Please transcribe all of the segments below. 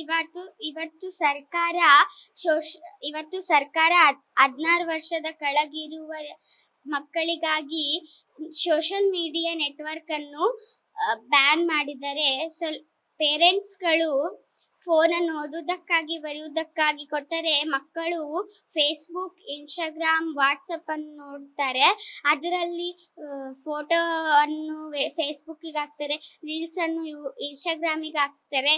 ಇವತ್ತು ಇವತ್ತು ಸರ್ಕಾರ ಶೋಷ ಇವತ್ತು ಸರ್ಕಾರ 16 ವರ್ಷದ ಕೆಳಗಿರುವ ಮಕ್ಕಳಿಗಾಗಿ ಸೋಷಿಯಲ್ ಮೀಡಿಯಾ ನೆಟ್ವರ್ಕ್ ಅನ್ನು ಬ್ಯಾನ್ ಮಾಡಿದರೆ ಪೇರೆಂಟ್ಸ್ಗಳು ಫೋನನ್ನು ಓದುವುದಕ್ಕಾಗಿ ಬರೆಯುವುದಕ್ಕಾಗಿ ಕೊಟ್ಟರೆ ಮಕ್ಕಳು ಫೇಸ್ಬುಕ್, ಇನ್ಸ್ಟಾಗ್ರಾಮ್, ವಾಟ್ಸಪ್ ಅನ್ನು ನೋಡ್ತಾರೆ. ಅದರಲ್ಲಿ ಫೋಟೋ ಅನ್ನು ಫೇಸ್ಬುಕ್ಕಿಗೆ ಹಾಕ್ತಾರೆ, ರೀಲ್ಸ್ ಅನ್ನು ಇನ್ಸ್ಟಾಗ್ರಾಮಿಗೆ ಹಾಕ್ತಾರೆ.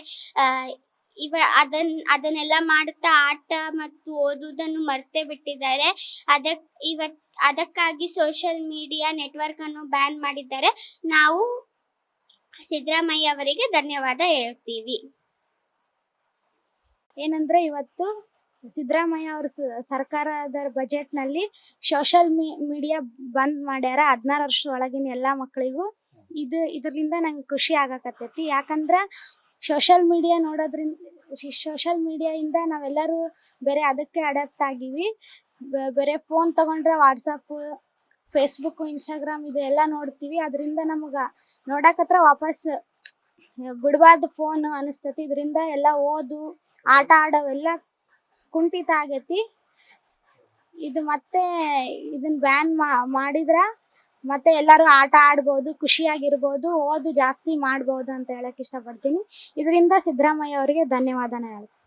ಅದನ್ನೆಲ್ಲ ಮಾಡುತ್ತಾ ಆಟ ಮತ್ತು ಓದುವುದನ್ನು ಮರ್ತೇ ಬಿಟ್ಟಿದ್ದಾರೆ. ಅದಕ್ಕಾಗಿ ಸೋಷಿಯಲ್ ಮೀಡಿಯಾ ನೆಟ್ವರ್ಕ್ ಅನ್ನು ಬ್ಯಾನ್ ಮಾಡಿದ್ದಾರೆ. ನಾವು ಸಿದ್ದರಾಮಯ್ಯ ಅವರಿಗೆ ಧನ್ಯವಾದ ಹೇಳ್ತೀವಿ. ಏನಂದ್ರೆ ಇವತ್ತು ಸಿದ್ದರಾಮಯ್ಯ ಅವರು ಸರ್ಕಾರದ ಬಜೆಟ್ನಲ್ಲಿ ಸೋಷಿಯಲ್ ಮೀಡಿಯಾ ಬಂದ್ ಮಾಡ್ಯಾರ 16 ವರ್ಷ ಒಳಗಿನ ಎಲ್ಲ ಮಕ್ಕಳಿಗೂ. ಇದರಿಂದ ನಂಗೆ ಖುಷಿ ಆಗಕತ್ತೈತಿ. ಯಾಕಂದ್ರೆ ಸೋಷಿಯಲ್ ಮೀಡಿಯಾಯಿಂದ ನಾವೆಲ್ಲರೂ ಬೇರೆ ಅದಕ್ಕೆ ಅಡಾಪ್ಟ್ ಆಗಿವಿ. ಬೇರೆ ಫೋನ್ ತಗೊಂಡ್ರೆ ವಾಟ್ಸಪ್, ಫೇಸ್ಬುಕ್, ಇನ್ಸ್ಟಾಗ್ರಾಮ್ ಇದೆಲ್ಲ ನೋಡ್ತೀವಿ. ಅದರಿಂದ ನಮಗೆ ನೋಡಕತ್ರ ವಾಪಸ್ ಬಿಡಬಾರ್ದು ಫೋನ್ ಅನಿಸ್ತೈತಿ. ಇದರಿಂದ ಎಲ್ಲ ಓದು, ಆಟ ಆಡೋವೆಲ್ಲ ಕುಂಠಿತ ಆಗೈತಿ. ಇದು ಮತ್ತೆ ಇದನ್ನ ಬ್ಯಾನ್ ಮಾಡಿದ್ರ ಮತ್ತೆ ಎಲ್ಲರೂ ಆಟ ಆಡ್ಬೋದು, ಖುಷಿಯಾಗಿರ್ಬೋದು, ಓದು ಜಾಸ್ತಿ ಮಾಡ್ಬೋದು ಅಂತ ಹೇಳಕ್ ಇಷ್ಟಪಡ್ತೀನಿ. ಇದರಿಂದ ಸಿದ್ದರಾಮಯ್ಯ ಅವರಿಗೆ ಧನ್ಯವಾದನ ಹೇಳ್ತೀನಿ.